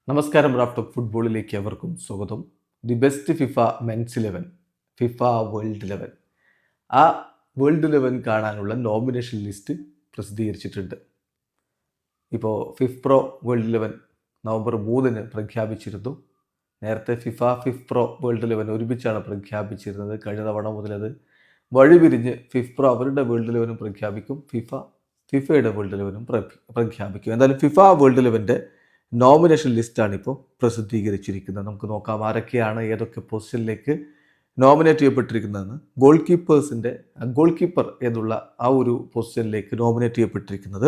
നമസ്കാരം. Raft of ഫുട്ബോളിലേക്ക് അവർക്കും സ്വാഗതം. The best FIFA men's 11, FIFA world 11, ആ വേൾഡ് 11 കാണാനുള്ള നോമിനേഷൻ ലിസ്റ്റ് പ്രസിദ്ധീകരിച്ചിട്ടുണ്ട്. ഇപ്പോൾ ഫിഫ്പ്രോ വേൾഡ് 11 നവംബർ 3 പ്രഖ്യാപിച്ചിരുന്നു. നേരത്തെ ഫിഫ്പ്രോ വേൾഡ് 11 ഒരുമിച്ചാണ് പ്രഖ്യാപിച്ചിരുന്നത്. കഴിഞ്ഞ തവണ മുതൽ അത് വഴിപിരിഞ്ഞ് ഫിഫ്പ്രോ അവരുടെ വേൾഡ് 11 പ്രഖ്യാപിക്കും, ഫിഫയുടെ വേൾഡ് 11 പ്രഖ്യാപിക്കും. എന്തായാലും ഫിഫ വേൾഡ് 11 നോമിനേഷൻ ലിസ്റ്റാണ് ഇപ്പോൾ പ്രസിദ്ധീകരിച്ചിരിക്കുന്നത്. നമുക്ക് നോക്കാം ആരൊക്കെയാണ് ഏതൊക്കെ പൊസിഷനിലേക്ക് നോമിനേറ്റ് ചെയ്യപ്പെട്ടിരിക്കുന്നതെന്ന്. ഗോൾ കീപ്പർ എന്നുള്ള ആ ഒരു പൊസിഷനിലേക്ക് നോമിനേറ്റ് ചെയ്യപ്പെട്ടിരിക്കുന്നത്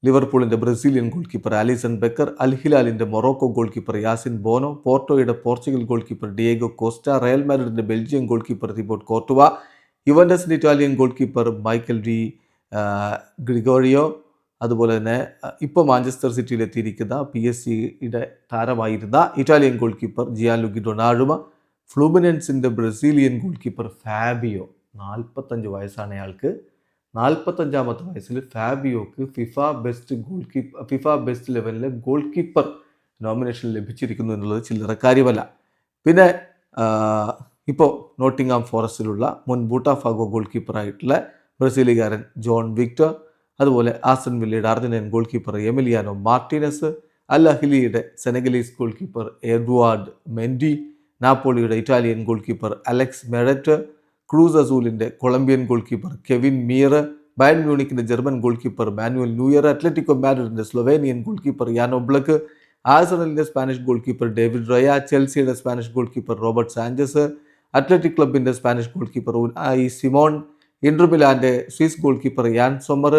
ലിവർപൂളിൻ്റെ Brazilian goal keeper Alisson Becker, Al ഹിലാലിൻ്റെ Morocco goal keeper Yassine Bono, പോർട്ടോയുടെ Portugal goal keeper Diogo Costa, Real മാഡ്രിഡിൻ്റെ Belgium goal keeper Thibaut Courtois, യുവന്റസിൻ്റെ Italian goal keeper Michael Di Gregorio, അതുപോലെ തന്നെ ഇപ്പോൾ മാഞ്ചസ്റ്റർ സിറ്റിയിലെത്തിയിരിക്കുന്ന PSG താരമായിരുന്ന Italian goal keeper Gianluigi Donnarumma, ഫ്ലൂമിനൻസിൻ്റെ ബ്രസീലിയൻ ഗോൾ കീപ്പർ ഫാബിയോ. 45 വയസ്സാണ് അയാൾക്ക്. 45ാമത്തെ വയസ്സിൽ ഫാബിയോക്ക് FIFA best 11 goal keeper nomination ലഭിച്ചിരിക്കുന്നു എന്നുള്ളത് ചില്ലറ കാര്യമല്ല. പിന്നെ ഇപ്പോൾ നോട്ടിംഗ്ഹാം ഫോറസ്റ്റിലുള്ള മുൻ ബൂട്ടാഫാഗോ ഗോൾ കീപ്പറായിട്ടുള്ള ബ്രസീലുകാരൻ ജോൺ വിക്ടർ, അതുപോലെ ആസ്റ്റൺ വില്ലയുടെ Argentine goal keeper Emiliano Martinez, Al അഹ്ലിയുടെ Senegalese goal keeper Edouard Mendy, നാപ്പോളിയുടെ Italian goal keeper Alex Meret, Cruz അസൂലിൻ്റെ Colombian goal keeper Kevin Mier, Bayern മ്യൂണിക്കിൻ്റെ German goal keeper Manuel Neuer, Atletico മാഡ്രിഡിൻ്റെ Slovenian goal keeper Jan Oblak, ആഴ്സണലിൻ്റെ Spanish goal keeper David Raya, ചെൽസിയുടെ Spanish goal keeper Robert Sanchez, Athletic ക്ലബിൻ്റെ Spanish goal keeper Unai Simon, Inter മിലാൻ്റെ Swiss goal keeper Yann Sommer,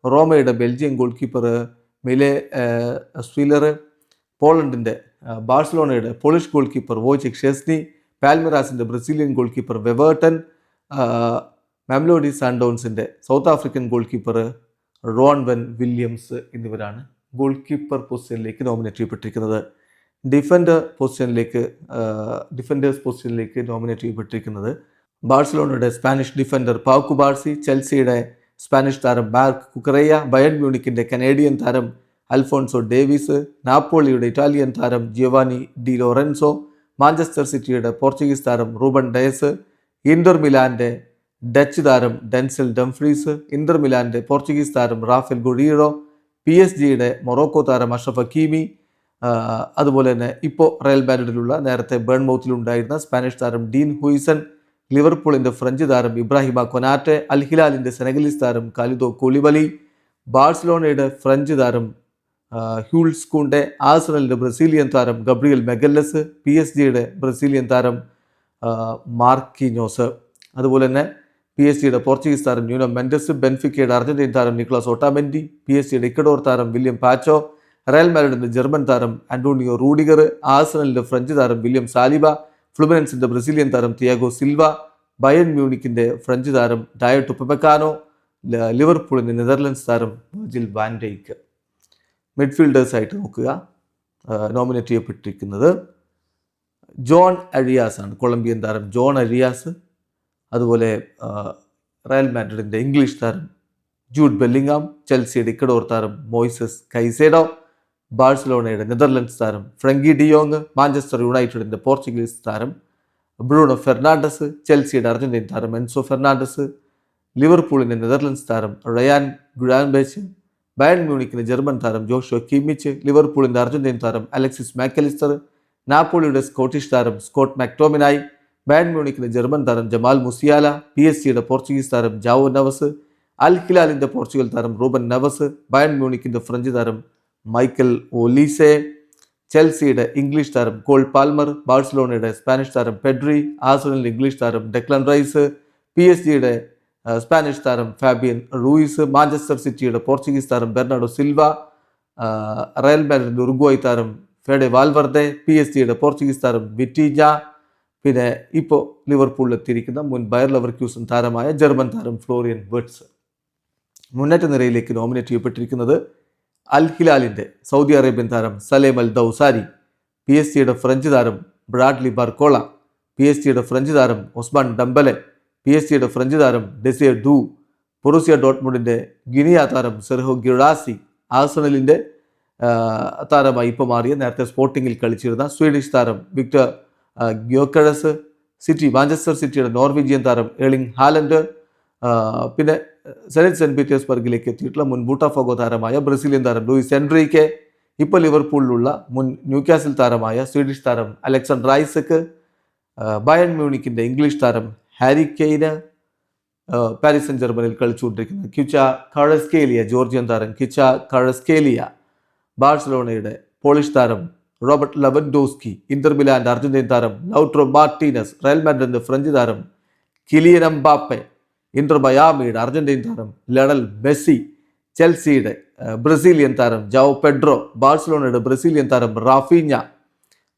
റോമയുടെ Belgium goal keeper Mile Svilar, പോളണ്ടിൻ്റെ ബാഴ്സലോണയുടെ Polish goal keeper Wojciech Szczesny, പാൽമിറാസിൻ്റെ Brazilian goal keeper Weverton, Mamelodi സാൻഡോൺസിൻ്റെ South African goal keeper Ronwen Williams എന്നിവരാണ് goal keeper പൊസിഷനിലേക്ക് nominate ചെയ്യപ്പെട്ടിരിക്കുന്നത്. Defenders പൊസിഷനിലേക്ക് നോമിനേറ്റ് ചെയ്യപ്പെട്ടിരിക്കുന്നത് ബാഴ്സലോണയുടെ സ്പാനിഷ് ഡിഫൻഡർ പൗ കുബാർസി, ചെൽസിയുടെ സ്പാനിഷ് താരം മാർക്ക് കുക്കറയ്യ, ബയൺ മ്യൂണിക്കിൻ്റെ കനേഡിയൻ താരം അൽഫോൺസോ ഡേവിസ്, നാപ്പോളിയുടെ ഇറ്റാലിയൻ താരം ജിയോവാനി ഡി ലോറൻസോ, മാഞ്ചസ്റ്റർ സിറ്റിയുടെ പോർച്ചുഗീസ് താരം റൂബൻ ഡയസ്, ഇന്റർ മിലാൻ്റെ ഡച്ച് താരം ഡെൻസൽ ഡംഫ്രീസ്, ഇന്റർ മിലാൻ്റെ പോർച്ചുഗീസ് താരം റാഫേൽ ഗൊറീറോ, PSG മൊറോക്കോ താരം അഷ്റഫ് ഹക്കീമി, അതുപോലെ തന്നെ ഇപ്പോൾ റയൽ മാഡ്രിഡിലുള്ള നേരത്തെ ബേൺമൗത്തിലുണ്ടായിരുന്ന സ്പാനിഷ് താരം ഡീൻ ഹുയ്സൺ, ലിവർപൂളിൻ്റെ ഫ്രഞ്ച് താരം ഇബ്രാഹിമ കൊനാറ്റെ, അൽ ഹിലാലിൻ്റെ സെനഗലീസ് താരം കാലിദോ കൂലിബലി, ബാഴ്സലോണയുടെ ഫ്രഞ്ച് താരം ഹ്യൂൾസ് കൂണ്ടെ, ആഴ്സണലിൻ്റെ ബ്രസീലിയൻ താരം ഗബ്രിയൽ മെഗല്ലസ്, PSG ബ്രസീലിയൻ താരം മാർക്കിനോസ്, അതുപോലെ തന്നെ PSG പോർച്ചുഗീസ് താരം ന്യൂനോ മെൻഡസ്, ബെൻഫിക്കയുടെ അർജന്റീൻ താരം നിക്ലാസ് ഓട്ടാമെൻഡി, PSG ഇക്കഡോർ താരം വില്യം പാച്ചോ, റയൽ മാഡ്രിഡിൻ്റെ ജർമ്മൻ താരം ആന്റോണിയോ റൂഡിഗർ, ആഴ്സണലിൻ്റെ ഫ്രഞ്ച് താരം വില്യം സാലിബ, ഫ്ലുമിനൻസിൻ്റെ ബ്രസീലിയൻ താരം തിയാഗോ സിൽവ, ബയൺ മ്യൂണിക്കിൻ്റെ ഫ്രഞ്ച് താരം ഡയട്ടോ പെപ്പക്കാനോ, ലിവർപൂളിൻ്റെ നെതർലൻഡ്സ് താരം വെർജിൽ വാൻ ഡൈക്ക്. മിഡ്ഫീൽഡേഴ്സായിട്ട് നോക്കുക, നോമിനേറ്റ് ചെയ്യപ്പെട്ടിരിക്കുന്നത് ജോൺ അരിയാസ് ആണ്. കൊളംബിയൻ താരം ജോൺ അരിയാസ്, അതുപോലെ റയൽ മാഡ്രിഡിൻ്റെ ഇംഗ്ലീഷ് താരം ജൂഡ് ബെല്ലിംഗാം, ചെൽസിയുടെ ഇക്കഡോർ താരം മോയിസസ് കൈസേഡോ, ബാഴ്സലോണയുടെ നെതർലൻഡ്സ് താരം ഫ്രങ്കി ഡിയോങ്, മാഞ്ചസ്റ്റർ യുണൈറ്റഡിൻ്റെ പോർച്ചുഗീസ് താരം ബ്രൂണോ ഫെർണാണ്ടസ്, ചെൽസിയുടെ അർജന്റീൻ താരം എൻസോ ഫെർണാണ്ടസ്, ലിവർപൂളിൻ്റെ നെതർലൻഡ്സ് താരം റയാൻ ഗ്രാൻബെച്ച്, ബയൺ മ്യൂണിക്കിൻ്റെ ജർമ്മൻ താരം ജോഷുവ കിമ്മിച്ച്, ലിവർപൂളിൻ്റെ അർജന്റീൻ താരം അലക്സിസ് മാക്കലിസ്റ്റർ, നാപ്പോളിയുടെ സ്കോട്ടിഷ് താരം സ്കോട്ട് മാക്ടോമിനായി, ബയൺ മ്യൂണിക്കിൻ്റെ ജർമ്മൻ താരം ജമാൽ മുസിയാല, PSG പോർച്ചുഗീസ് താരം ജാവോ നവസ്, അൽ ഹിലാലിൻ്റെ പോർച്ചുഗൽ താരം റൂബൻ നവസ്, ബയൺ മ്യൂണിക്കിൻ്റെ ഫ്രഞ്ച് താരം മൈക്കൽ ഒലീസെ, ചെൽസിയുടെ ഇംഗ്ലീഷ് താരം കോൾ പാൽമർ, ബാഴ്സലോണയുടെ സ്പാനിഷ് താരം പെഡ്രി, ആഴ്സണലിൻ്റെ ഇംഗ്ലീഷ് താരം ഡെക്ലൻ റൈസ്, PSG സ്പാനിഷ് താരം ഫാബിയൻ റൂയിസ്, മാഞ്ചസ്റ്റർ സിറ്റിയുടെ പോർച്ചുഗീസ് താരം ബെർണാഡോ സിൽവ, റയൽ മാഡ്രിഡിൻ്റെ ഉറുഗ്വായ് താരം ഫെഡെ വാൽവർദെ, PSG പോർച്ചുഗീസ് താരം വിറ്റീജ, പിന്നെ ഇപ്പോൾ ലിവർപൂളിലെത്തിയിരിക്കുന്ന മുൻ ബയർ ലെവർക്യൂസൻ താരമായ ജർമ്മൻ താരം ഫ്ലോറിയൻ വെർട്സ്. മുന്നേറ്റ നിരയിലേക്ക് നോമിനേറ്റ് ചെയ്യപ്പെട്ടിരിക്കുന്നത് അൽ ഹിലാലിൻ്റെ സൗദി അറേബ്യൻ താരം സലേം അൽ ദൗസാരി, PSG ഫ്രഞ്ച് താരം ബ്രാഡ്ലി ബാർക്കോള, PSG ഫ്രഞ്ച് താരം ഒസ്മാൻ ഡംബലെ, PSG ഫ്രഞ്ച് താരം ഡെസിയ ഡു, ബൊറൂസിയ ഡോട്ട്മുണ്ടിൻ്റെ ഗിനിയ താരം സെർഹോ ഗിറാസി, ആഴ്സണലിൻ്റെ താരമായി ഇപ്പോൾ മാറിയ നേരത്തെ സ്പോർട്ടിങ്ങിൽ കളിച്ചിരുന്ന സ്വീഡിഷ് താരം വിക്ടർ ഗ്യോക്കഴസ്, മാഞ്ചസ്റ്റർ സിറ്റിയുടെ നോർവീജിയൻ താരം ഏർലിംഗ് ഹാലൻഡ്, പിന്നെ സെനറ്റ് പീറ്റേഴ്സ്ബർഗിലേക്ക് എത്തിയിട്ടുള്ള മുൻ ബൂട്ടാഫോഗോ താരമായ ബ്രസീലിയൻ താരം ലൂയിസ് എൻട്രീക്കെ, ഇപ്പോൾ ലിവർപൂളിലുള്ള മുൻ ന്യൂകാസിൽ താരമായ സ്വീഡിഷ് താരം അലക്സാണ്ടർ ഐസക്ക്, ബയൺ മ്യൂണിക്കിൻ്റെ ഇംഗ്ലീഷ് താരം ഹാരി കെയ്ന്, പാരീസ് സെന്റ് ജർമ്മനിൽ കളിച്ചുകൊണ്ടിരിക്കുന്ന ക്വിച്ച കഴസ്കേലിയ, ജോർജിയൻ താരം ക്വിച്ച കഴസ്കേലിയ, ബാഴ്സലോണയുടെ പോളിഷ് താരം റോബർട്ട് ലെവൻഡോസ്കി, ഇന്റർ മിലാന്റെ അർജന്റീൻ താരം ലൗട്രോ മാർട്ടീനസ്, റയൽ മാഡ്രിഡിന്റെ ഫ്രഞ്ച് താരം കിലിയൻ എംബാപ്പെ, ഇന്റർ മയാമിയുടെ അർജന്റീൻ താരം ലയണൽ മെസ്സി, ചെൽസിയുടെ ബ്രസീലിയൻ താരം ജാവോ പെഡ്രോ, ബാഴ്സലോണയുടെ ബ്രസീലിയൻ താരം റാഫീഞ്ഞ,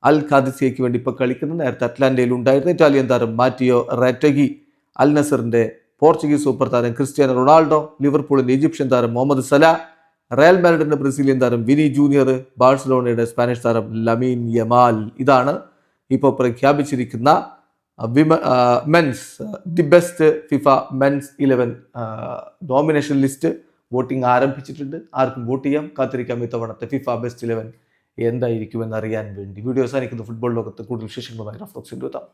അൽ ഖാദിസിയയ്ക്ക് വേണ്ടി ഇപ്പോൾ കളിക്കുന്ന നേരത്തെ അറ്റ്ലാന്റയിൽ ഉണ്ടായിരുന്ന ഇറ്റാലിയൻ താരം മാറ്റിയോ റെറ്റഗി, അൽ നസറിന്റെ പോർച്ചുഗീസ് സൂപ്പർ താരം ക്രിസ്ത്യാനോ റൊണാൾഡോ, ലിവർപൂളിന്റെ ഈജിപ്ഷ്യൻ താരം മുഹമ്മദ് സലാ, റയൽ മാഡ്രിഡിന്റെ ബ്രസീലിയൻ താരം വിനി ജൂനിയർ, ബാഴ്സലോണയുടെ സ്പാനിഷ് താരം ലമീൻ യമാൽ. ഇതാണ് ഇപ്പോൾ പ്രഖ്യാപിച്ചിരിക്കുന്ന men's the best FIFA men's 11 nomination list. Voting ആരംഭിച്ചിട്ടുണ്ട്. ആർക്കും വോട്ട് ചെയ്യാം. കാത്തിരിക്കാം ഇത്തവണത്തെ ഫിഫ ബെസ്റ്റ് 11 എന്തായിരിക്കുമെന്ന് അറിയാൻ വേണ്ടി. വീഡിയോ അവസാനിക്കുന്ന ഫുട്ബോൾ ലോകത്ത് കൂടുതൽ വിശേഷങ്ങളുമായി റഫ്ലോക്സിൽ എത്താം.